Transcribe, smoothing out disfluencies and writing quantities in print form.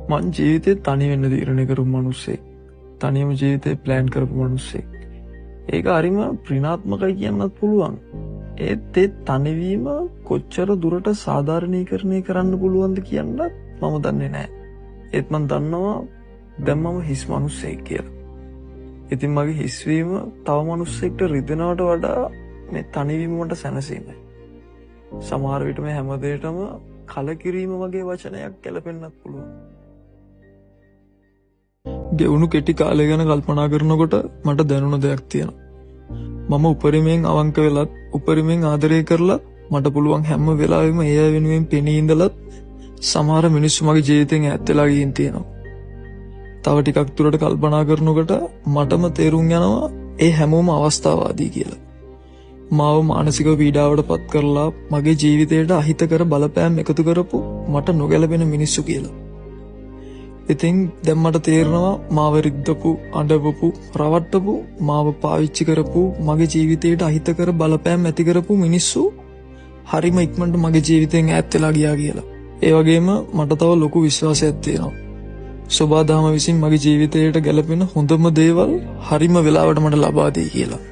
මං ජීවිතේ තනි වෙන්න තීරණය කරපු මිනිස්සෙක්. තනියම ජීවිතේ ප්ලෑන් කරපු මිනිස්සෙක්. ඒක හරිම ඍණාත්මකයි කියන්නත් පුළුවන්. ඒත් ඒ තනිවීම කොච්චර දුරට සාධාරණීකරණය කරන්න පුළුවන්ද කියන්නත් මම දන්නේ නැහැ. ඒත් මං දන්නවා දැන් මම හිස් මිනිස්සෙක් කියලා. ඉතින් මගේ හිස්වීම තව මිනිස්සෙක්ට රිදෙනවට වඩා මේ තනිවීම මට සැනසීමයි. සමහර විට මේ හැම දෙයකම කලකිරීම වගේ වචනයක් ගැලපෙන්නත් පුළුවන්. ගෙවුණු කෙටි කාලය ගැන කල්පනා කරනකොට මට දැනුණ දෙයක් තියෙනවා. මම උපරිමයෙන් අවංක වෙලත් උපරිමයෙන් ආදරය කරලත් මට පුළුවන් හැම වෙලාවෙම ඒ අය වෙනුවෙන් පෙනී ඉඳලත් සමහර මිනිස්සු මගේ ජීවිතෙන් ඈත් වෙලා ගිහින් තියෙනවා. තව ටිකක් දුරට කල්පනා කරනකොට මටම තේරුම් යනවා ඒ හැමෝම අවස්ථාවාදී කියලා. මාව මානසික පීඩාවට පත් කරලා මගේ ජීවිතයට අහිතකර බලපෑම් එකතු කරපු මට නොගැලපෙන මිනිස්සු කියලා. ඉතින් දැන් මට තේරෙනවා මාව රිද්දපු, අඬවපු, රවට්ටපු, මාව පාවිච්චි කරපු, මගේ ජීවිතයට අහිතකර බලපෑම් ඇති කරපු මිනිස්සු හරිම ඉක්මනට මගේ ජීවිතෙන් ඈත් වෙලා ගියා කියලා. ඒ වගේම මට තව ලොකු විශ්වාසයක් තියෙනවා. සෝබාදහම විසින් මගේ ජීවිතයට ගැලපෙන හොඳම දේවල් හරිම වෙලාවට මට ලබා දෙයි කියලා.